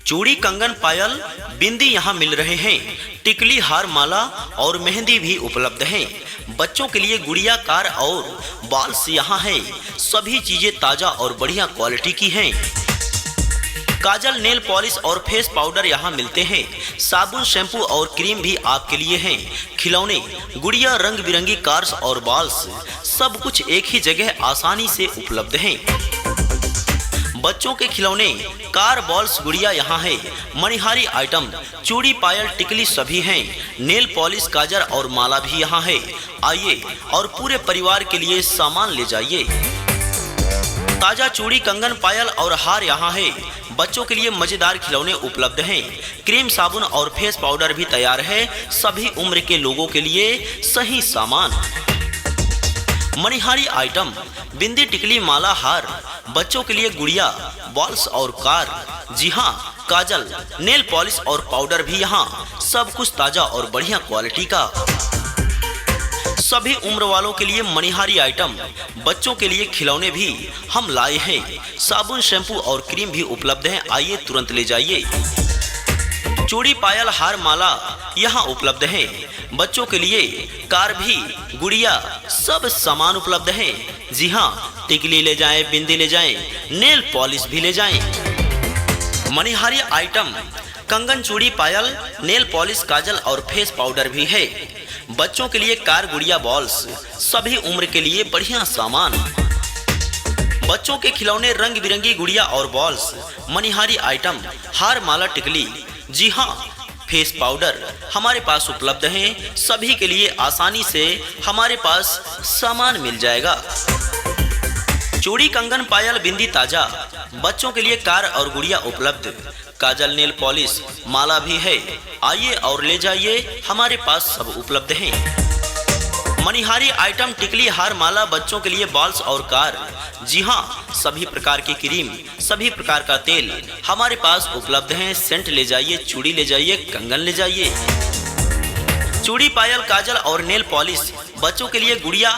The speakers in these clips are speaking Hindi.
चूड़ी, कंगन, पायल, बिंदी यहाँ मिल रहे हैं। टिकली, हार, माला और मेहंदी भी उपलब्ध हैं। बच्चों के लिए गुड़िया, कार और बाल्स यहाँ है। सभी चीजें ताजा और बढ़िया क्वालिटी की हैं। काजल, नेल पॉलिश और फेस पाउडर यहाँ मिलते हैं। साबुन, शैम्पू और क्रीम भी आपके लिए हैं। खिलौने, गुड़िया, रंग बिरंगी कार्स और बॉल्स, सब कुछ एक ही जगह आसानी से उपलब्ध हैं। बच्चों के खिलौने, कार, बॉल्स, गुड़िया यहाँ है। मणिहारी आइटम, चूड़ी, पायल, टिकली सभी हैं। नेल पॉलिश, काजल और माला भी यहाँ है। आइए और पूरे परिवार के लिए सामान ले जाइए। ताजा चूड़ी, कंगन, पायल और हार यहाँ है। बच्चों के लिए मजेदार खिलौने उपलब्ध हैं। क्रीम, साबुन और फेस पाउडर भी तैयार है। सभी उम्र के लोगों के लिए सही सामान। मणिहारी आइटम, बिंदी, टिकली, माला, हार, बच्चों के लिए गुड़िया, बॉल्स और कार। जी हाँ, काजल, नेल पॉलिश और पाउडर भी यहाँ। सब कुछ ताजा और बढ़िया क्वालिटी का। सभी उम्र वालों के लिए मणिहारी आइटम, बच्चों के लिए खिलौने भी हम लाए हैं। साबुन, शैम्पू और क्रीम भी उपलब्ध हैं। आइए तुरंत ले जाइए। चूड़ी, पायल, हार, माला यहाँ उपलब्ध है। बच्चों के लिए कार भी, गुड़िया, सब सामान उपलब्ध है। जी हाँ, टिकली ले जाएं, बिंदी ले जाएं, नेल पॉलिश भी ले जाएं। मणिहारी आइटम, कंगन, चूड़ी, पायल, नेल पॉलिश, काजल और फेस पाउडर भी है। बच्चों के लिए कार, गुड़िया, बॉल्स, सभी उम्र के लिए बढ़िया सामान। बच्चों के खिलौने, रंग बिरंगी गुड़िया और बॉल्स, मणिहारी आइटम, हार, माला, टिकली। जी हाँ, फेस पाउडर हमारे पास उपलब्ध हैं। सभी के लिए आसानी से हमारे पास सामान मिल जाएगा। चूड़ी, कंगन, पायल, बिंदी ताजा। बच्चों के लिए कार और गुड़िया उपलब्ध। काजल, नेल पॉलिश, माला भी है। आइए और ले जाइए, हमारे पास सब उपलब्ध हैं। मणिहारी आइटम, टिकली, हार, माला, बच्चों के लिए बॉल्स और कार। जी हाँ, सभी प्रकार की क्रीम, सभी प्रकार का तेल हमारे पास उपलब्ध हैं। सेंट ले जाइए, चूड़ी ले जाइए, कंगन ले जाइए। चूड़ी, पायल, काजल और नेल पॉलिश, बच्चों के लिए गुड़िया,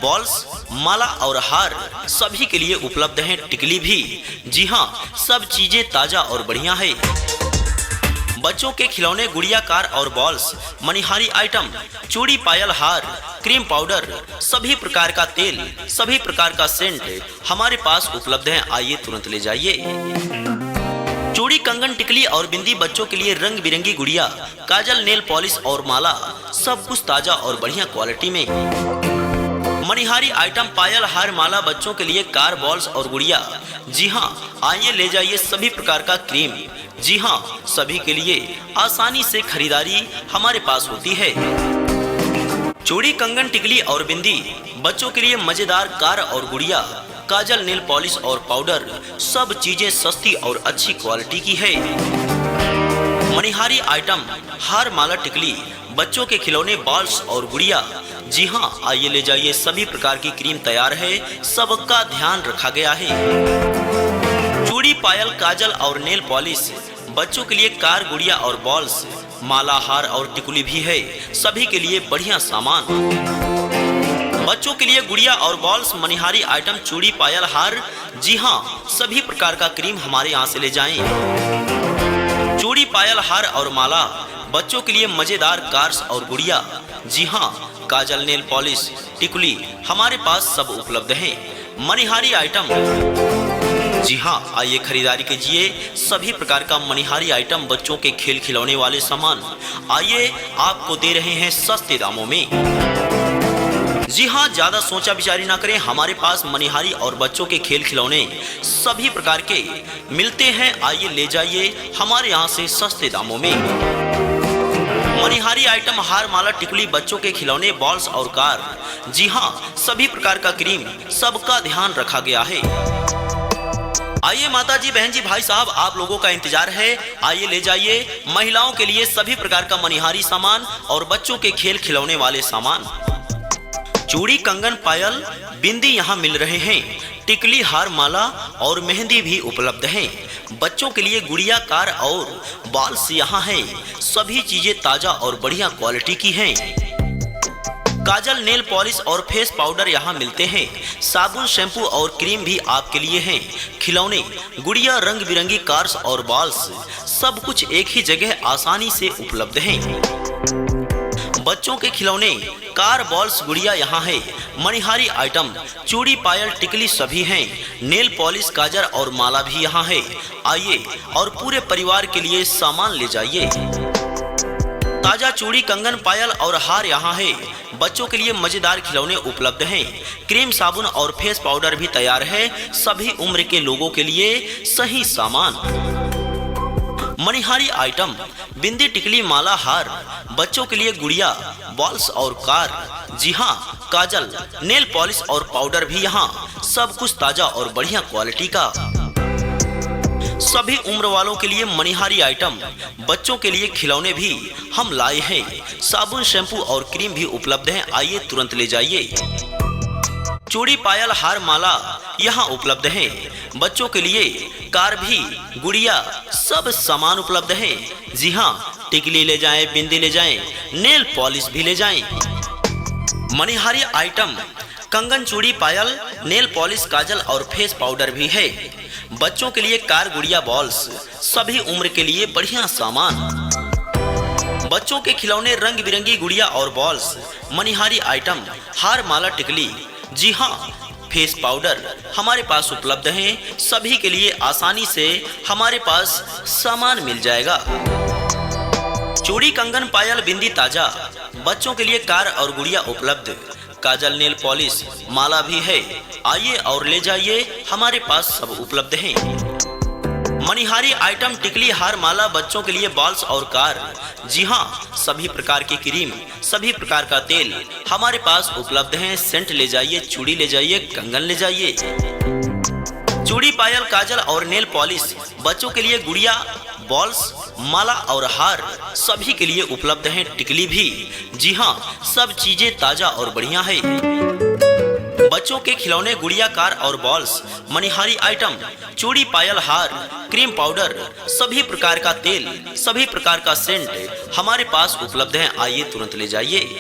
बॉल्स, माला और हार, सभी के लिए उपलब्ध हैं। टिकली भी। जी हाँ, सब चीजें ताजा और बढ़िया है। बच्चों के खिलौने, गुड़िया, कार और बॉल्स, मणिहारी आइटम, चूड़ी, पायल, हार, क्रीम, पाउडर, सभी प्रकार का तेल, सभी प्रकार का सेंट हमारे पास उपलब्ध है। आइए तुरंत ले जाइए। चूड़ी, कंगन, टिकली और बिंदी, बच्चों के लिए रंग बिरंगी गुड़िया, काजल, नेल पॉलिश और माला, सब कुछ ताजा और बढ़िया क्वालिटी में। मणिहारी आइटम, पायल, हार, माला, बच्चों के लिए कार, बॉल्स और गुड़िया। जी हाँ, आइए ले जाइए सभी प्रकार का क्रीम। जी हाँ, सभी के लिए आसानी से खरीदारी हमारे पास होती है। चूड़ी, कंगन, टिकली और बिंदी, बच्चों के लिए मजेदार कार और गुड़िया, काजल, नेल पॉलिश और पाउडर, सब चीजें सस्ती और अच्छी क्वालिटी की है। मणिहारी आइटम, हार, माला, टिकली, बच्चों के खिलौने, बॉल्स और गुड़िया। जी हाँ, आइए ले जाइए, सभी प्रकार की क्रीम तैयार है। सबका ध्यान रखा गया है। चूड़ी, पायल, काजल और नेल पॉलिश, बच्चों के लिए कार, गुड़िया और बॉल्स, माला, हार और टिकुली भी है। सभी के लिए बढ़िया सामान। बच्चों के लिए गुड़िया और बॉल्स, मणिहारी आइटम, चूड़ी, पायल, हार। जी हाँ, सभी प्रकार का क्रीम हमारे यहाँ से ले जाएं। चूड़ी, पायल, हार और माला, बच्चों के लिए मजेदार कार्स और गुड़िया। जी हाँ, काजल, नेल पॉलिश, टिकुली हमारे पास सब उपलब्ध हैं। मणिहारी आइटम। जी हाँ, आइए खरीदारी कीजिए सभी प्रकार का मणिहारी आइटम, बच्चों के खेल खिलौने वाले सामान। आइए आपको दे रहे हैं सस्ते दामों में। जी हाँ, ज्यादा सोचा विचारी ना करें, हमारे पास मणिहारी और बच्चों के खेल खिलौने सभी प्रकार के मिलते हैं। आइए ले जाइए हमारे यहाँ से सस्ते दामों में। मणिहारी आइटम, हार, माला, टिकुली, बच्चों के खिलौने, बॉल्स और कार। जी हाँ, सभी प्रकार का क्रीम, सबका ध्यान रखा गया है। आइए माता जी, बहन जी, भाई साहब, आप लोगों का इंतजार है। आइए ले जाइए महिलाओं के लिए सभी प्रकार का मणिहारी सामान और बच्चों के खेल खिलौने वाले सामान। चूड़ी, कंगन, पायल, बिंदी यहाँ मिल रहे हैं। टिकली, हार, माला और मेहंदी भी उपलब्ध हैं। बच्चों के लिए गुड़िया, कार और बॉल्स यहाँ है। सभी चीजें ताजा और बढ़िया क्वालिटी की हैं। काजल, नेल पॉलिश और फेस पाउडर यहाँ मिलते हैं। साबुन, शैम्पू और क्रीम भी आपके लिए हैं। खिलौने, गुड़िया, रंग बिरंगी कार्स और बॉल्स, सब कुछ एक ही जगह आसानी से उपलब्ध हैं। बच्चों के खिलौने, कार, बॉल्स, गुड़िया यहाँ है। मणिहारी आइटम, चूड़ी, पायल, टिकली सभी हैं। नेल पॉलिश, काजल और माला भी यहाँ है। आइए और पूरे परिवार के लिए सामान ले जाइए। ताजा चूड़ी, कंगन, पायल और हार यहाँ है। बच्चों के लिए मजेदार खिलौने उपलब्ध हैं। क्रीम, साबुन और फेस पाउडर भी तैयार है। सभी उम्र के लोगों के लिए सही सामान। मणिहारी आइटम, बिंदी, टिकली, माला, हार, बच्चों के लिए गुड़िया, बॉल्स और कार। जी हाँ, काजल, नेल पॉलिश और पाउडर भी यहाँ। सब कुछ ताजा और बढ़िया क्वालिटी का। सभी उम्र वालों के लिए मणिहारी आइटम, बच्चों के लिए खिलौने भी हम लाए हैं। साबुन, शैम्पू और क्रीम भी उपलब्ध हैं। आइए तुरंत ले जाइए। चूड़ी, पायल, हार, माला यहाँ उपलब्ध हैं। बच्चों के लिए कार भी, गुड़िया, सब सामान उपलब्ध है। जी हाँ, टिकली ले जाएं, बिंदी ले जाएं, नेल पॉलिश भी ले जाएं। मणिहारी आइटम, कंगन, चूड़ी, पायल, नेल पॉलिश, काजल और फेस पाउडर भी है। बच्चों के लिए कार, गुड़िया, बॉल्स, सभी उम्र के लिए बढ़िया सामान। बच्चों के खिलौने, रंग बिरंगी गुड़िया और बॉल्स, मणिहारी आइटम, हार, माला, टिकली। जी हाँ, फेस पाउडर हमारे पास उपलब्ध हैं। सभी के लिए आसानी से हमारे पास सामान मिल जाएगा। चूड़ी, कंगन, पायल, बिंदी ताजा। बच्चों के लिए कार और गुड़िया उपलब्ध। काजल, नेल पॉलिश, माला भी है। आइए और ले जाइए, हमारे पास सब उपलब्ध हैं। मणिहारी आइटम, टिकली, हार, माला, बच्चों के लिए बॉल्स और कार। जी हाँ, सभी प्रकार की क्रीम, सभी प्रकार का तेल हमारे पास उपलब्ध हैं। सेंट ले जाइए, चूड़ी ले जाइए, कंगन ले जाइए। चूड़ी, पायल, काजल और नेल पॉलिश, बच्चों के लिए गुड़िया, बॉल्स, माला और हार, सभी के लिए उपलब्ध हैं। टिकली भी। जी हाँ, सब चीजें ताजा और बढ़िया है। बच्चों के खिलौने, गुड़िया, कार और बॉल्स, मणिहारी आइटम, चूड़ी, पायल, हार, क्रीम, पाउडर, सभी प्रकार का तेल, सभी प्रकार का सेंट हमारे पास उपलब्ध है। आइए तुरंत ले जाइए।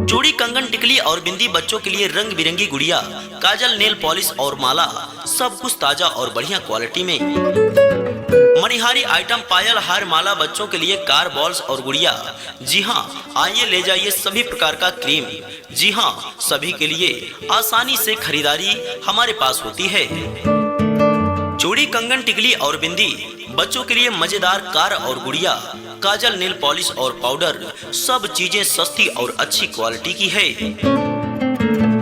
चूड़ी, कंगन, टिकली और बिंदी, बच्चों के लिए रंग बिरंगी गुड़िया, काजल, नेल पॉलिश और माला, सब कुछ ताजा और बढ़िया क्वालिटी में। मणिहारी आइटम, पायल, हार, माला, बच्चों के लिए कार, बॉल्स और गुड़िया। जी हाँ, आइए ले जाइए सभी प्रकार का क्रीम। जी हाँ, सभी के लिए आसानी से खरीदारी हमारे पास होती है। चूड़ी, कंगन, टिकली और बिंदी, बच्चों के लिए मजेदार कार और गुड़िया, काजल, नेल पॉलिश और पाउडर, सब चीजें सस्ती और अच्छी क्वालिटी की है।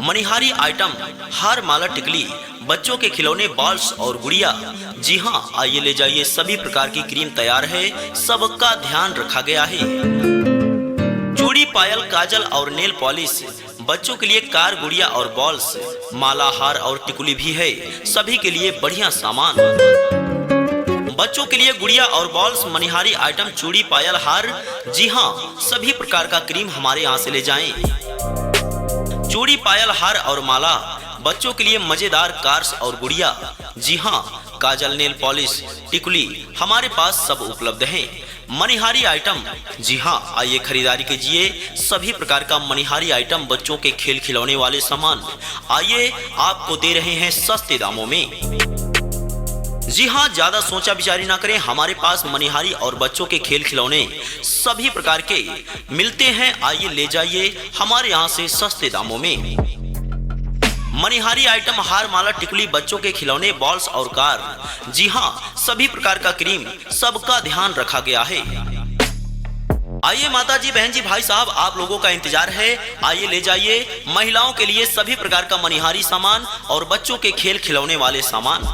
मणिहारी आइटम, हार, माला, टिकली, बच्चों के खिलौने, बॉल्स और गुड़िया। जी हाँ, आइए ले जाइए, सभी प्रकार की क्रीम तैयार है। सबका ध्यान रखा गया है। चूड़ी, पायल, काजल और नेल पॉलिश, बच्चों के लिए कार, गुड़िया और बॉल्स, माला, हार और टिकुली भी है। सभी के लिए बढ़िया सामान। बच्चों के लिए गुड़िया और बॉल्स, मणिहारी आइटम, चूड़ी, पायल, हार। जी हाँ, सभी प्रकार का क्रीम हमारे यहाँ से ले जाएं। चूड़ी, पायल, हार और माला, बच्चों के लिए मजेदार कार्स और गुड़िया। जी हाँ, काजल, नेल पॉलिश, टिकुली हमारे पास सब उपलब्ध हैं। मणिहारी आइटम, जी हाँ, आइए खरीदारी कीजिए। सभी प्रकार का मणिहारी आइटम, बच्चों के खेल खिलौने वाले सामान, आइए आपको दे रहे हैं सस्ते दामों में। जी हाँ, ज्यादा सोचा विचारी ना करें, हमारे पास मणिहारी और बच्चों के खेल खिलौने सभी प्रकार के मिलते हैं। आइए ले जाइए हमारे यहाँ से सस्ते दामों में। मणिहारी आइटम, हार, माला, टिकुली, बच्चों के खिलौने, बॉल्स और कार। जी हाँ, सभी प्रकार का क्रीम, सबका ध्यान रखा गया है। आइए माता जी, बहन जी, भाई साहब, आप लोगों का इंतजार है। आइए ले जाइए महिलाओं के लिए सभी प्रकार का मणिहारी सामान और बच्चों के खेल खिलौने वाले सामान।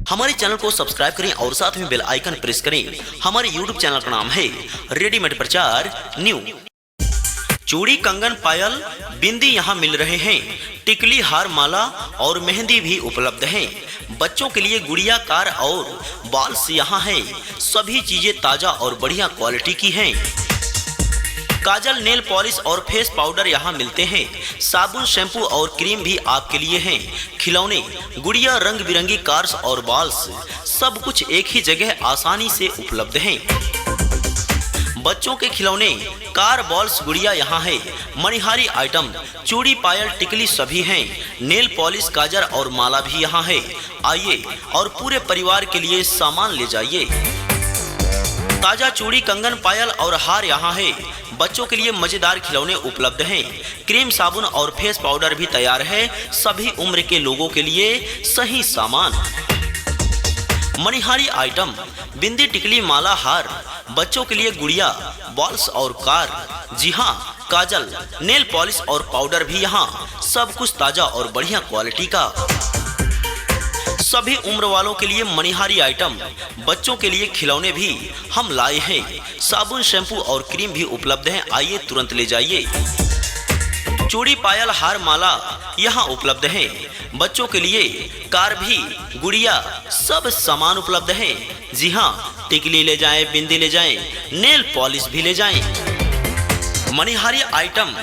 हमारे चैनल को सब्सक्राइब करें और साथ में बेल आइकन प्रेस करें। हमारे YouTube चैनल का नाम है रेडीमेड प्रचार न्यू। चूड़ी, कंगन, पायल, बिंदी यहाँ मिल रहे हैं। टिकली, हार, माला और मेहंदी भी उपलब्ध हैं। बच्चों के लिए गुड़िया, कार और बॉल्स यहाँ हैं। सभी चीजें ताजा और बढ़िया क्वालिटी की हैं। काजल, नेल पॉलिश और फेस पाउडर यहाँ मिलते हैं। साबुन, शैम्पू और क्रीम भी आपके लिए हैं। खिलौने, गुड़िया, रंग बिरंगी कार्स और बॉल्स, सब कुछ एक ही जगह आसानी से उपलब्ध हैं। बच्चों के खिलौने, कार, बॉल्स, गुड़िया यहाँ है। मणिहारी आइटम, चूड़ी, पायल, टिकली सभी हैं। नेल पॉलिश, काजल और माला भी यहाँ है। आइए और पूरे परिवार के लिए सामान ले जाइए। ताजा चूड़ी, कंगन, पायल और हार यहाँ है। बच्चों के लिए मजेदार खिलौने उपलब्ध हैं। क्रीम, साबुन और फेस पाउडर भी तैयार है। सभी उम्र के लोगों के लिए सही सामान। मणिहारी आइटम, बिंदी, टिकली, माला, हार, बच्चों के लिए गुड़िया, बॉल्स और कार, जी हाँ, काजल, नेल पॉलिश और पाउडर भी यहाँ। सब कुछ ताजा और बढ़िया क्वालिटी का। सभी उम्र वालों के लिए मणिहारी आइटम, बच्चों के लिए खिलौने भी हम लाए हैं। साबुन, शैम्पू और क्रीम भी उपलब्ध हैं। आइए तुरंत ले जाइए। चूड़ी, पायल, हार, माला यहाँ उपलब्ध हैं। बच्चों के लिए कार भी, गुड़िया, सब सामान उपलब्ध हैं। जी हाँ, टिकली ले जाएं, बिंदी ले जाएं, नेल पॉलिश भी ले जाएं। मणिहारी आइटम,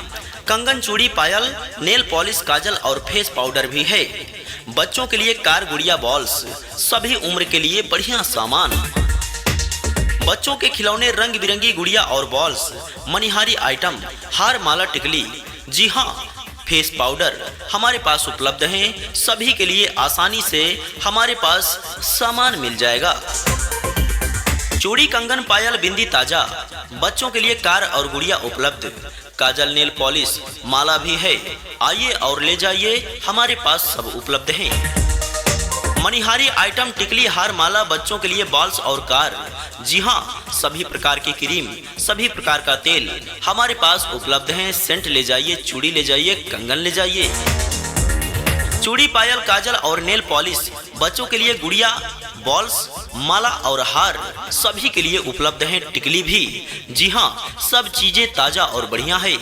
कंगन, चूड़ी, पायल, नेल पॉलिश, काजल और फेस पाउडर भी है। बच्चों के लिए कार, गुड़िया, बॉल्स, सभी उम्र के लिए बढ़िया सामान। बच्चों के खिलौने, रंग बिरंगी गुड़िया और बॉल्स, मणिहारी आइटम, हार, माला, टिकली, जी हाँ, फेस पाउडर हमारे पास उपलब्ध हैं। सभी के लिए आसानी से हमारे पास सामान मिल जाएगा। चूड़ी, कंगन, पायल, बिंदी ताजा, बच्चों के लिए कार और गुड़िया उपलब्ध, काजल, नेल पॉलिश, माला भी है। आइए और ले जाइए, हमारे पास सब उपलब्ध हैं। मणिहारी आइटम, टिकली, हार, माला, बच्चों के लिए बॉल्स और कार, जी हाँ, सभी प्रकार की क्रीम, सभी प्रकार का तेल हमारे पास उपलब्ध हैं। सेंट ले जाइए, चूड़ी ले जाइए, कंगन ले जाइए। चूड़ी, पायल, काजल और नेल पॉलिश, बच्चों के लिए गुड़िया, बॉल्स, माला और हार सभी के लिए उपलब्ध हैं। टिकली भी, जी हाँ, सब चीजें ताजा और बढ़िया है।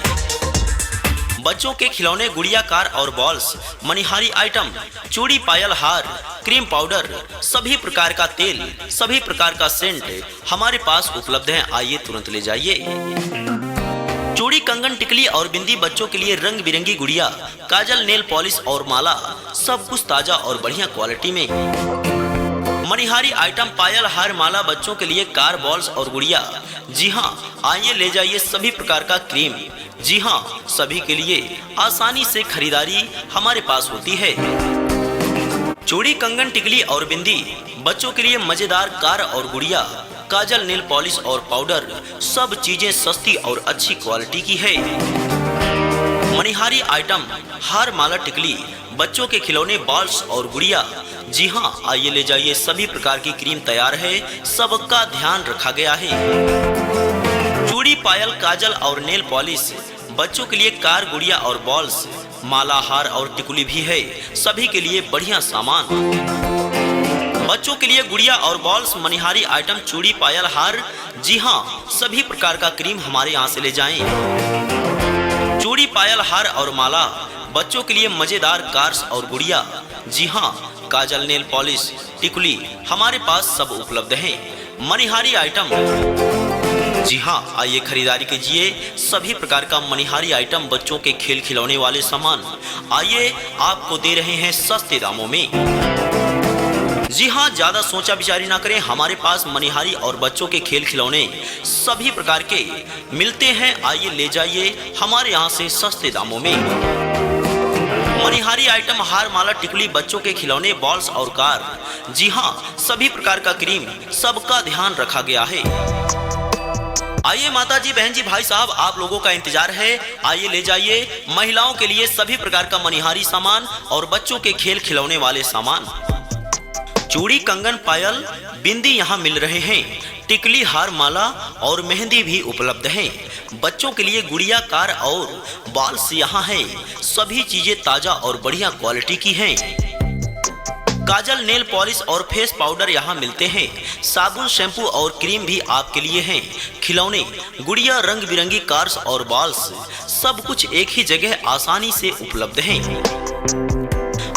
बच्चों के खिलौने, गुड़िया, कार और बॉल्स, मणिहारी आइटम, चूड़ी, पायल, हार, क्रीम, पाउडर, सभी प्रकार का तेल, सभी प्रकार का सेंट हमारे पास उपलब्ध हैं। आइए तुरंत ले जाइए। चूड़ी, कंगन, टिकली और बिंदी, बच्चों के लिए रंग बिरंगी गुड़िया, काजल, नेल पॉलिश और माला, सब कुछ ताजा और बढ़िया क्वालिटी में। मणिहारी आइटम, पायल, हार, माला, बच्चों के लिए कार, बॉल्स और गुड़िया, जी हाँ, आइए ले जाइए। सभी प्रकार का क्रीम, जी हाँ, सभी के लिए आसानी से खरीदारी हमारे पास होती है। चूड़ी, कंगन, टिकली और बिंदी, बच्चों के लिए मजेदार कार और गुड़िया, काजल, नेल पॉलिश और पाउडर, सब चीजें सस्ती और अच्छी क्वालिटी की है। मणिहारी आइटम, हार, माला, टिकली, बच्चों के खिलौने, बॉल्स और गुड़िया, जी हाँ, आइए ले जाइए। सभी प्रकार की क्रीम तैयार है, सबका ध्यान रखा गया है। चूड़ी, पायल, काजल और नेल पॉलिश, बच्चों के लिए कार, गुड़िया और बॉल्स, माला, हार और टिकुली भी है। सभी के लिए बढ़िया सामान। बच्चों के लिए गुड़िया और बॉल्स, मणिहारी आइटम, चूड़ी, पायल, हार, जी हाँ, सभी प्रकार का क्रीम हमारे यहाँ से ले जाएं। चूड़ी, पायल, हार और माला, बच्चों के लिए मजेदार कार्स और गुड़िया, जी हाँ, काजल, नेल पॉलिश, टिकुली हमारे पास सब उपलब्ध हैं। मणिहारी आइटम, जी हाँ, आइए खरीदारी कीजिए। सभी प्रकार का मणिहारी आइटम, बच्चों के खेल खिलौने वाले सामान, आइए आपको दे रहे हैं सस्ते दामों में। जी हाँ, ज्यादा सोचा विचारी ना करें, हमारे पास मणिहारी और बच्चों के खेल खिलौने सभी प्रकार के मिलते हैं। आइए ले जाइए हमारे यहाँ से सस्ते दामों में। मणिहारी आइटम, हार, माला, टिकुली, बच्चों के खिलौने, बॉल्स और कार, जी हाँ, सभी प्रकार का क्रीम, सबका ध्यान रखा गया है। आइए माता जी, बहन जी, भाई साहब, आप लोगों का इंतजार है। आइए ले जाइए। महिलाओं के लिए सभी प्रकार का मणिहारी सामान और बच्चों के खेल खिलौने वाले सामान। चूड़ी, कंगन, पायल, बिंदी यहाँ मिल रहे हैं। टिकली, हार, माला और मेहंदी भी उपलब्ध हैं। बच्चों के लिए गुड़िया, कार और बॉल्स यहाँ है। सभी चीजें ताजा और बढ़िया क्वालिटी की हैं। काजल, नेल पॉलिश और फेस पाउडर यहाँ मिलते हैं। साबुन, शैम्पू और क्रीम भी आपके लिए हैं। खिलौने, गुड़िया, रंग बिरंगी कार्स और बॉल्स, सब कुछ एक ही जगह आसानी से उपलब्ध हैं।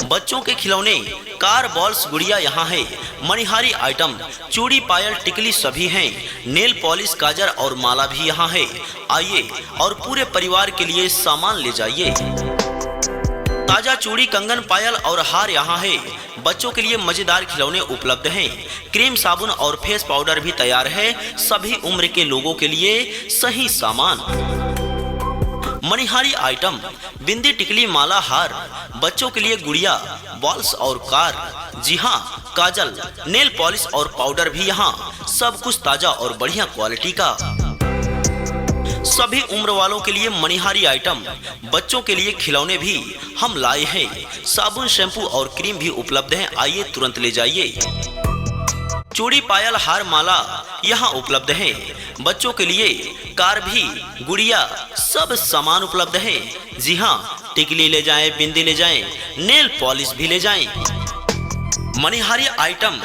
बच्चों के खिलौने, कार, बॉल्स, गुड़िया यहाँ है। मणिहारी आइटम, चूड़ी, पायल, टिकली सभी हैं। नेल पॉलिश, काजल और माला भी यहाँ है। आइए और पूरे परिवार के लिए सामान ले जाइए। ताजा चूड़ी, कंगन, पायल और हार यहाँ है। बच्चों के लिए मजेदार खिलौने उपलब्ध हैं। क्रीम, साबुन और फेस पाउडर भी तैयार है। सभी उम्र के लोगों के लिए सही सामान। मणिहारी आइटम, बिंदी, टिकली, माला, हार। बच्चों के लिए गुड़िया, बॉल्स और कार। जी हाँ, काजल, नेल पॉलिश और पाउडर भी यहाँ। सब कुछ ताजा और बढ़िया क्वालिटी का। सभी उम्र वालों के लिए मणिहारी आइटम। बच्चों के लिए खिलौने भी हम लाए हैं। साबुन, शैम्पू और क्रीम भी उपलब्ध हैं। आइए तुरंत ले जाइए। चूड़ी, पायल, हार, माला यहाँ उपलब्ध है। बच्चों के लिए कार भी, गुड़िया, सब सामान उपलब्ध है। जी हाँ, टिकली ले जाएं, बिंदी ले जाएं, नेल पॉलिश भी ले जाएं। मणिहारी आइटम,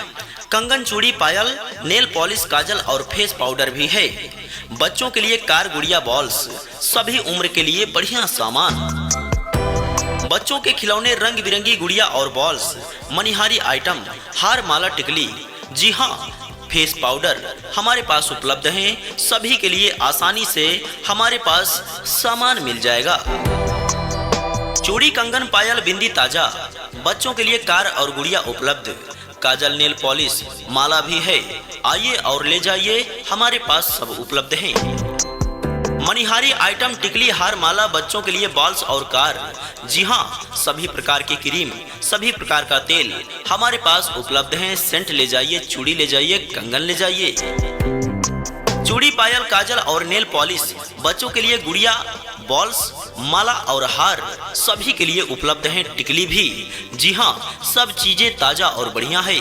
कंगन, चूड़ी, पायल, नेल पॉलिश, काजल और फेस पाउडर भी है। बच्चों के लिए कार, गुड़िया, बॉल्स, सभी उम्र के लिए बढ़िया सामान। बच्चों के खिलौने, रंग बिरंगी गुड़िया और बॉल्स। मणिहारी आइटम, हार, माला, टिकली। जी हाँ, फेस पाउडर हमारे पास उपलब्ध हैं। सभी के लिए आसानी से हमारे पास सामान मिल जाएगा। चूड़ी, कंगन, पायल, बिंदी ताजा। बच्चों के लिए कार और गुड़िया उपलब्ध। काजल, नेल पॉलिश, माला भी है। आइए और ले जाइए, हमारे पास सब उपलब्ध हैं। मणिहारी आइटम, टिकली, हार, माला, बच्चों के लिए बॉल्स और कार। जी हाँ, सभी प्रकार की क्रीम, सभी प्रकार का तेल हमारे पास उपलब्ध हैं। सेंट ले जाइए, चूड़ी ले जाइए, कंगन ले जाइए। चूड़ी, पायल, काजल और नेल पॉलिश। बच्चों के लिए गुड़िया, बॉल्स, माला और हार सभी के लिए उपलब्ध हैं। टिकली भी। जी हाँ, सब चीजें ताजा और बढ़िया है।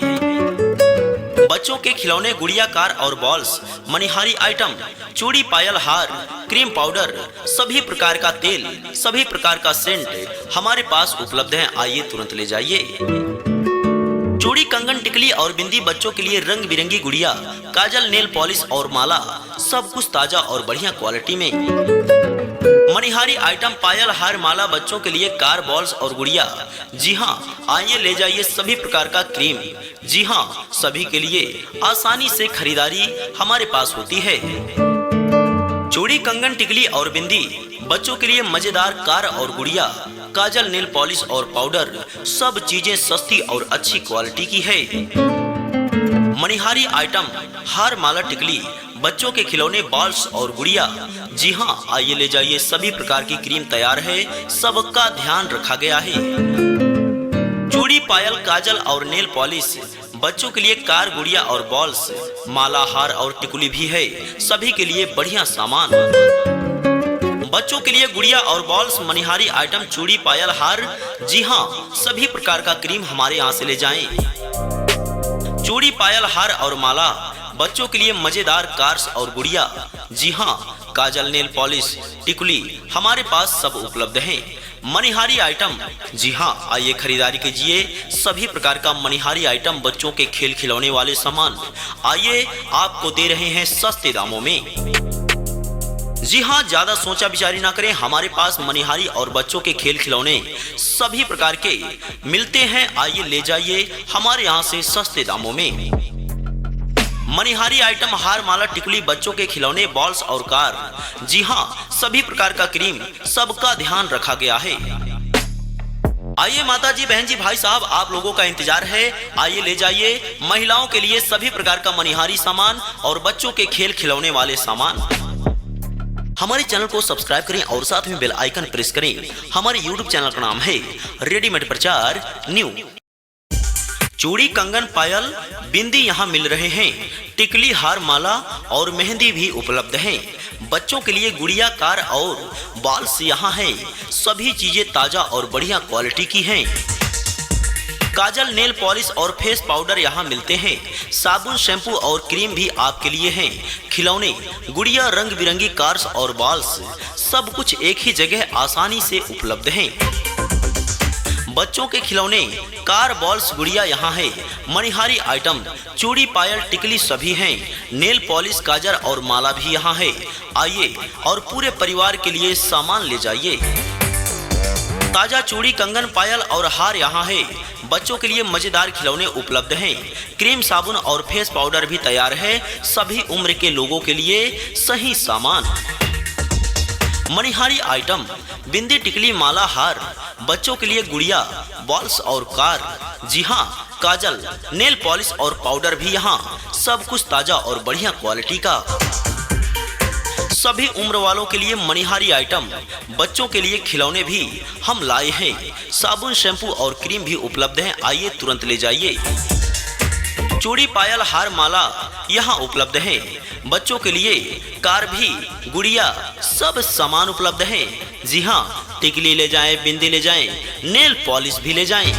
बच्चों के खिलौने, गुड़िया, कार और बॉल्स। मणिहारी आइटम, चूड़ी, पायल, हार, क्रीम, पाउडर, सभी प्रकार का तेल, सभी प्रकार का सेंट हमारे पास उपलब्ध है। आइए तुरंत ले जाइए। चूड़ी, कंगन, टिकली और बिंदी। बच्चों के लिए रंग बिरंगी गुड़िया, काजल, नेल पॉलिश और माला, सब कुछ ताजा और बढ़िया क्वालिटी में। मणिहारी आइटम, पायल, हार, माला। बच्चों के लिए कार, बॉल्स और गुड़िया। जी हाँ, आइए ले जाइए। सभी प्रकार का क्रीम। जी हाँ, सभी के लिए आसानी से खरीदारी हमारे पास होती है। चूड़ी, कंगन, टिकली और बिंदी। बच्चों के लिए मजेदार कार और गुड़िया, काजल, नेल पॉलिश और पाउडर, सब चीजें सस्ती और अच्छी क्वालिटी की है। मणिहारी आइटम, हार, माला, टिकली। बच्चों के खिलौने, बॉल्स और गुड़िया। जी हाँ, आइए ले जाइए। सभी प्रकार की क्रीम तैयार है। सबका ध्यान रखा गया है। चूड़ी, पायल, काजल और नेल पॉलिश। बच्चों के लिए कार, गुड़िया और बॉल्स, माला, हार और टिकुली भी है। सभी के लिए बढ़िया सामान। बच्चों के लिए गुड़िया और बॉल्स, मणिहारी आइटम, चूड़ी, पायल, हार। जी हाँ, सभी प्रकार का क्रीम हमारे यहाँ से ले जाएं। चूड़ी, पायल, हार और माला। बच्चों के लिए मजेदार कार्स और गुड़िया। जी हाँ, काजल, नेल पॉलिश, टिकुली हमारे पास सब उपलब्ध हैं। मणिहारी आइटम। जी हाँ, आइए खरीदारी कीजिए। सभी प्रकार का मणिहारी आइटम, बच्चों के खेल खिलौने वाले सामान आइए आपको दे रहे हैं सस्ते दामों में। जी हाँ, ज्यादा सोचा विचारी ना करें। हमारे पास मणिहारी और बच्चों के खेल खिलौने सभी प्रकार के मिलते हैं। आइए ले जाइए हमारे यहाँ से सस्ते दामों में। मणिहारी आइटम, हार, माला, टिकुली, बच्चों के खिलौने, बॉल्स और कार। जी हाँ, सभी प्रकार का क्रीम, सबका ध्यान रखा गया है। आइए माता जी, बहन जी, भाई साहब, आप लोगों का इंतजार है। आइए ले जाइए। महिलाओं के लिए सभी प्रकार का मणिहारी सामान और बच्चों के खेल खिलौने वाले सामान। हमारे चैनल को सब्सक्राइब करें और साथ में बेल आइकन प्रेस करें। हमारे YouTube चैनल का नाम है रेडीमेड प्रचार न्यू। चूड़ी, कंगन, पायल, बिंदी यहाँ मिल रहे हैं। टिकली, हार, माला और मेहंदी भी उपलब्ध हैं। बच्चों के लिए गुड़िया, कार और बॉल्स यहाँ हैं। सभी चीजें ताजा और बढ़िया क्वालिटी की हैं। काजल, नेल पॉलिश और फेस पाउडर यहाँ मिलते हैं। साबुन, शैम्पू और क्रीम भी आपके लिए हैं। खिलौने, गुड़िया, रंग बिरंगी कार्स और बॉल्स, सब कुछ एक ही जगह आसानी से उपलब्ध हैं। बच्चों के खिलौने, कार, बॉल्स, गुड़िया यहाँ है। मणिहारी आइटम, चूड़ी, पायल, टिकली सभी हैं। नेल पॉलिश, काजल और माला भी यहाँ है। आइए और पूरे परिवार के लिए सामान ले जाइए। ताजा चूड़ी, कंगन, पायल और हार यहाँ है। बच्चों के लिए मजेदार खिलौने उपलब्ध हैं। क्रीम, साबुन और फेस पाउडर भी तैयार है। सभी उम्र के लोगों के लिए सही सामान। मणिहारी आइटम बिंदी टिकली माला हार, बच्चों के लिए गुड़िया, बॉल्स और कार, जी हाँ काजल, नेल पॉलिश और पाउडर भी यहाँ सब कुछ ताजा और बढ़िया क्वालिटी का। सभी उम्र वालों के लिए मणिहारी आइटम, बच्चों के लिए खिलौने भी हम लाए हैं। साबुन, शैम्पू और क्रीम भी उपलब्ध हैं, आइए तुरंत ले जाइए। चूड़ी, पायल, हार, माला यहाँ उपलब्ध हैं। बच्चों के लिए कार भी, गुड़िया, सब सामान उपलब्ध हैं। जी हाँ, टिकली ले जाएं, बिंदी ले जाएं, नेल पॉलिश भी ले जाएं।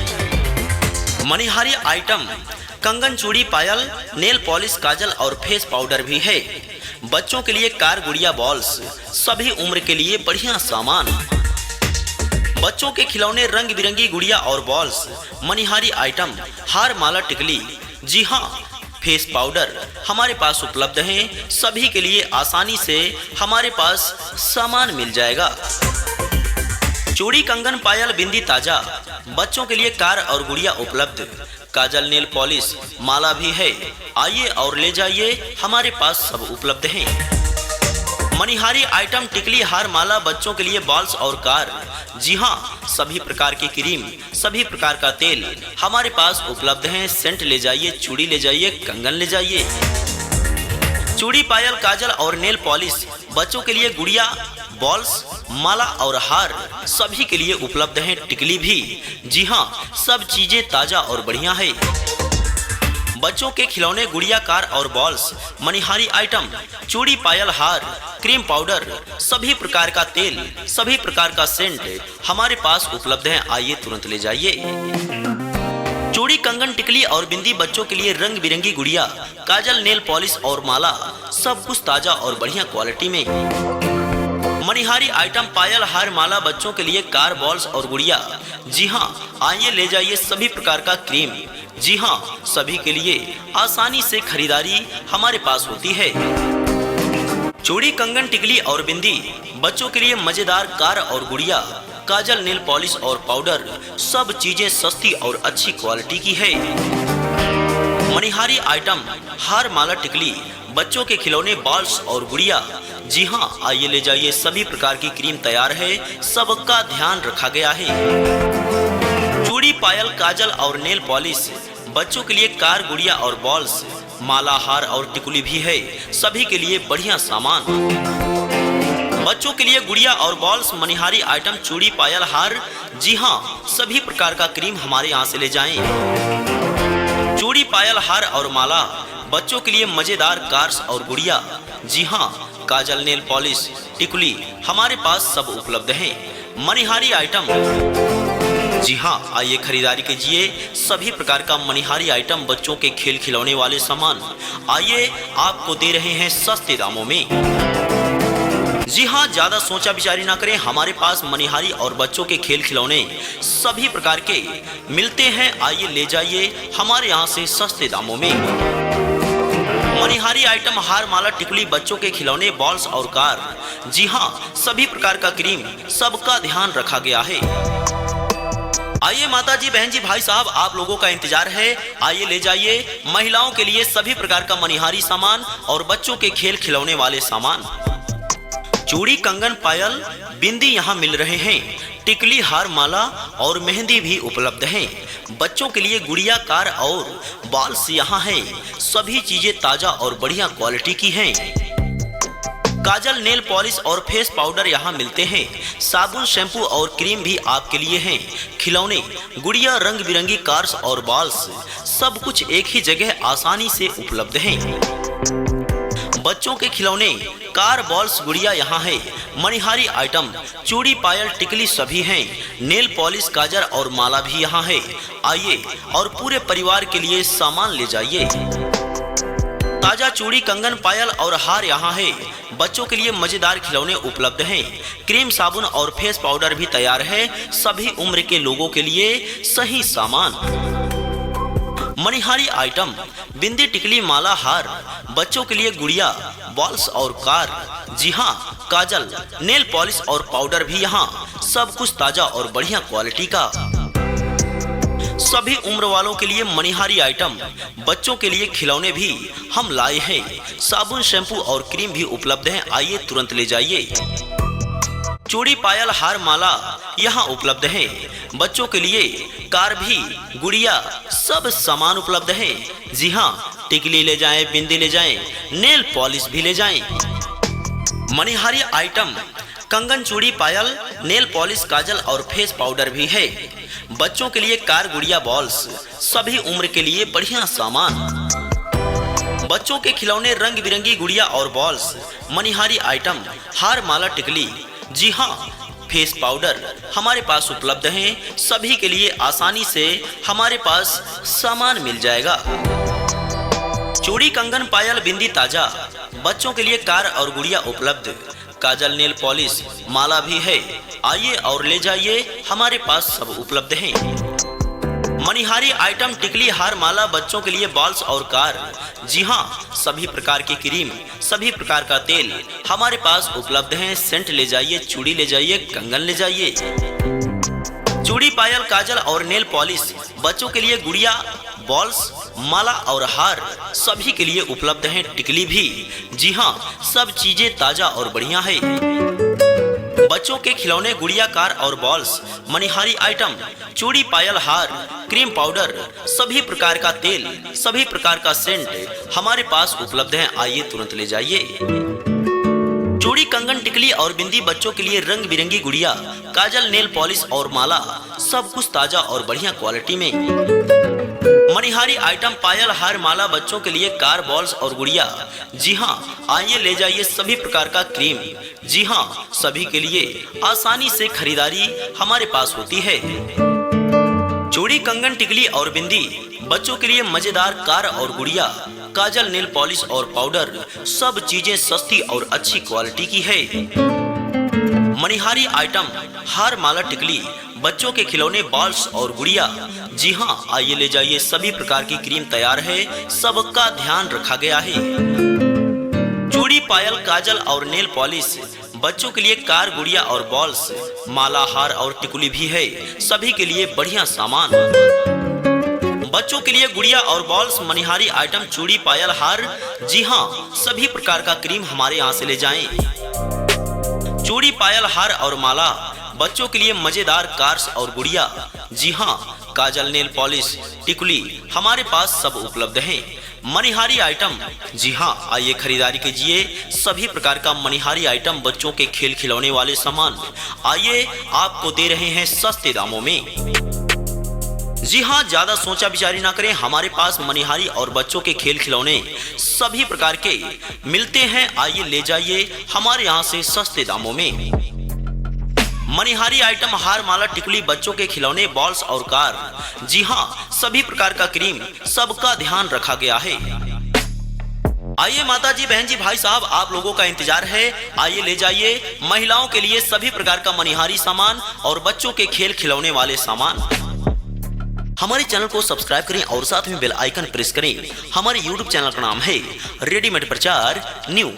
मणिहारी आइटम कंगन, चूड़ी, पायल, नेल पॉलिश, काजल और फेस पाउडर भी है। बच्चों के लिए कार, गुड़िया, बॉल्स, सभी उम्र के लिए बढ़िया सामान। बच्चों के खिलौने, रंग बिरंगी गुड़िया और बॉल्स, मणिहारी आइटम, हार, माला, टिकली, जी हाँ फेस पाउडर हमारे पास उपलब्ध हैं। सभी के लिए आसानी से हमारे पास सामान मिल जाएगा। चूड़ी, कंगन, पायल, बिंदी ताजा, बच्चों के लिए कार और गुड़िया उपलब्ध, काजल, नेल पॉलिश, माला भी है, आइए और ले जाइए, हमारे पास सब उपलब्ध हैं। मणिहारी आइटम टिकली, हार, माला, बच्चों के लिए बॉल्स और कार, जी हाँ सभी प्रकार की क्रीम, सभी प्रकार का तेल हमारे पास उपलब्ध हैं। सेंट ले जाइए, चूड़ी ले जाइए, कंगन ले जाइए। चूड़ी, पायल, काजल और नेल पॉलिश, बच्चों के लिए गुड़िया, बॉल्स, माला और हार सभी के लिए उपलब्ध हैं। टिकली भी, जी हाँ सब चीजें ताजा और बढ़िया है। बच्चों के खिलौने, गुड़िया, कार और बॉल्स, मणिहारी आइटम, चूड़ी, पायल, हार, क्रीम, पाउडर, सभी प्रकार का तेल, सभी प्रकार का सेंट हमारे पास उपलब्ध है, आइए तुरंत ले जाइए। चूड़ी, कंगन, टिकली और बिंदी, बच्चों के लिए रंग बिरंगी गुड़िया, काजल, नेल पॉलिश और माला, सब कुछ ताजा और बढ़िया क्वालिटी में। मणिहारी आइटम, पायल, हार, माला, बच्चों के लिए कार, बॉल्स और गुड़िया, जी हाँ आइए ले जाइए। सभी प्रकार का क्रीम, जी हाँ सभी के लिए आसानी से खरीदारी हमारे पास होती है। चूड़ी, कंगन, टिकली और बिंदी, बच्चों के लिए मजेदार कार और गुड़िया, काजल, नेल पॉलिश और पाउडर, सब चीजें सस्ती और अच्छी क्वालिटी की है। मणिहारी आइटम, हार, माला, टिकली, बच्चों के खिलौने, बॉल्स और गुड़िया, जी हाँ आइए ले जाइए। सभी प्रकार की क्रीम तैयार है, सबका ध्यान रखा गया है। चूड़ी, पायल, काजल और नेल पॉलिश, बच्चों के लिए कार, गुड़िया और बॉल्स, माला, हार और टिकुली भी है, सभी के लिए बढ़िया सामान। बच्चों के लिए गुड़िया और बॉल्स, मणिहारी आइटम, चूड़ी, पायल, हार, जी हाँ सभी प्रकार का क्रीम हमारे यहाँ से ले जाएं। चूड़ी, पायल, हार और माला, बच्चों के लिए मजेदार कार्स और गुड़िया, जी हाँ काजल, नेल पॉलिश, टिकुली हमारे पास सब उपलब्ध हैं। मणिहारी आइटम, जी हाँ आइए खरीदारी कीजिए। सभी प्रकार का मणिहारी आइटम, बच्चों के खेल खिलौने वाले सामान, आइए आपको दे रहे हैं सस्ते दामों में। जी हाँ ज्यादा सोचा विचारी ना करें, हमारे पास मणिहारी और बच्चों के खेल खिलौने सभी प्रकार के मिलते हैं, आइए ले जाइए हमारे यहाँ से सस्ते दामों में। मणिहारी आइटम, हार, माला, टिकुली, बच्चों के खिलौने, बॉल्स और कार, जी हाँ सभी प्रकार का क्रीम, सबका ध्यान रखा गया है। आइए माता जी, बहन जी, भाई साहब, आप लोगों का इंतजार है, आइए ले जाइए। महिलाओं के लिए सभी प्रकार का मणिहारी सामान और बच्चों के खेल खिलौने वाले सामान। चूड़ी, कंगन, पायल, बिंदी यहाँ मिल रहे हैं। टिकली, हार, माला और मेहंदी भी उपलब्ध हैं। बच्चों के लिए गुड़िया, कार और बॉल्स यहाँ है, सभी चीजें ताजा और बढ़िया क्वालिटी की हैं। काजल, नेल पॉलिश और फेस पाउडर यहाँ मिलते हैं। साबुन, शैम्पू और क्रीम भी आपके लिए हैं। खिलौने, गुड़िया, रंग बिरंगी कार्स और बॉल्स, सब कुछ एक ही जगह आसानी से उपलब्ध हैं। बच्चों के खिलौने, कार, बॉल्स, गुड़िया यहाँ है। मणिहारी आइटम, चूड़ी, पायल, टिकली सभी हैं। नेल पॉलिश, काजल और माला भी यहाँ है, आइए और पूरे परिवार के लिए सामान ले जाइए। ताजा चूड़ी, कंगन, पायल और हार यहाँ है। बच्चों के लिए मजेदार खिलौने उपलब्ध हैं। क्रीम, साबुन और फेस पाउडर भी तैयार है, सभी उम्र के लोगों के लिए सही सामान। मणिहारी आइटम, बिंदी, टिकली, माला, हार, बच्चों के लिए गुड़िया, बॉल्स और कार, जी हाँ काजल, नेल पॉलिश और पाउडर भी यहाँ, सब कुछ ताजा और बढ़िया क्वालिटी का। सभी उम्र वालों के लिए मणिहारी आइटम, बच्चों के लिए खिलौने भी हम लाए हैं। साबुन, शैम्पू और क्रीम भी उपलब्ध हैं, आइए तुरंत ले जाइए। चूड़ी पायल हार माला यहाँ उपलब्ध है। बच्चों के लिए कार भी, गुड़िया, सब सामान उपलब्ध है। जी हाँ, टिकली ले जाएं, बिंदी ले जाएं, नेल पॉलिश भी ले जाएं। मणिहारी आइटम कंगन, चूड़ी, पायल, नेल पॉलिश, काजल और फेस पाउडर भी है। बच्चों के लिए कार, गुड़िया, बॉल्स, सभी उम्र के लिए बढ़िया सामान। बच्चों के खिलौने, रंग बिरंगी गुड़िया और बॉल्स, मणिहारी आइटम, हार, माला, टिकली। जी हाँ, फेस पाउडर हमारे पास उपलब्ध हैं। सभी के लिए आसानी से हमारे पास सामान मिल जाएगा। चूड़ी, कंगन, पायल, बिंदी ताजा। बच्चों के लिए कार और गुड़िया उपलब्ध। काजल, नेल पॉलिश, माला भी है। आइए और ले जाइए, हमारे पास सब उपलब्ध हैं। मणिहारी आइटम, टिकली, हार, माला, बच्चों के लिए बॉल्स और कार। जी हाँ, सभी प्रकार की क्रीम, सभी प्रकार का तेल हमारे पास उपलब्ध हैं। सेंट ले जाइए, चूड़ी ले जाइए, कंगन ले जाइए। चूड़ी, पायल, काजल और नेल पॉलिश, बच्चों के लिए गुड़िया, बॉल्स, माला और हार, सभी के लिए उपलब्ध हैं। टिकली भी। जी हाँ, सब चीजें ताजा और बढ़िया है। बच्चों के खिलौने, गुड़िया, कार और बॉल्स, मणिहारी आइटम, चूड़ी, पायल, हार, क्रीम, पाउडर, सभी प्रकार का तेल, सभी प्रकार का सेंट हमारे पास उपलब्ध है। आइए तुरंत ले जाइए। चूड़ी, कंगन, टिकली और बिंदी, बच्चों के लिए रंग बिरंगी गुड़िया, काजल, नेल पॉलिश और माला, सब कुछ ताजा और बढ़िया क्वालिटी में। मणिहारी आइटम, पायल, हार, माला, बच्चों के लिए कार, बॉल्स और गुड़िया। जी हाँ, आइए ले जाइए सभी प्रकार का क्रीम। जी हाँ, सभी के लिए आसानी से खरीदारी हमारे पास होती है। चूड़ी, कंगन, टिकली और बिंदी, बच्चों के लिए मजेदार कार और गुड़िया, काजल, नेल पॉलिश और पाउडर, सब चीजें सस्ती और अच्छी क्वालिटी की है। मणिहारी आइटम, हार, माला, टिकली, बच्चों के खिलौने, बॉल्स और गुड़िया। जी हाँ, आइए ले जाइए, सभी प्रकार की क्रीम तैयार है, सबका ध्यान रखा गया है। चूड़ी, पायल, काजल और नेल पॉलिश, बच्चों के लिए कार, गुड़िया और बॉल्स, माला, हार और टिकुली भी है। सभी के लिए बढ़िया सामान। बच्चों के लिए गुड़िया और बॉल्स, मणिहारी आइटम, चूड़ी, पायल, हार। जी हाँ, सभी प्रकार का क्रीम हमारे यहाँ से ले जाएं। चूड़ी, पायल, हार और माला, बच्चों के लिए मजेदार कार्स और गुड़िया। जी हाँ, काजल, नेल पॉलिश, टिकुली हमारे पास सब उपलब्ध हैं। मणिहारी आइटम। जी हाँ, आइए खरीदारी कीजिए सभी प्रकार का मणिहारी आइटम, बच्चों के खेल खिलौने वाले सामान। आइए आपको दे रहे हैं सस्ते दामों में। जी हाँ, ज्यादा सोचा विचारी ना करें, हमारे पास मणिहारी और बच्चों के खेल खिलौने सभी प्रकार के मिलते हैं। आइए ले जाइए हमारे यहाँ से सस्ते दामों में। मणिहारी आइटम, हार, माला, टिकुली, बच्चों के खिलौने, बॉल्स और कार। जी हाँ, सभी प्रकार का क्रीम, सबका ध्यान रखा गया है। आइए माता जी, बहन जी, भाई साहब, आप लोगों का इंतजार है। आइए ले जाइए महिलाओं के लिए सभी प्रकार का मणिहारी सामान और बच्चों के खेल खिलौने वाले सामान। हमारे चैनल को सब्सक्राइब करें और साथ में बेल आइकन प्रेस करें। हमारे YouTube चैनल का नाम है रेडीमेड प्रचार न्यू।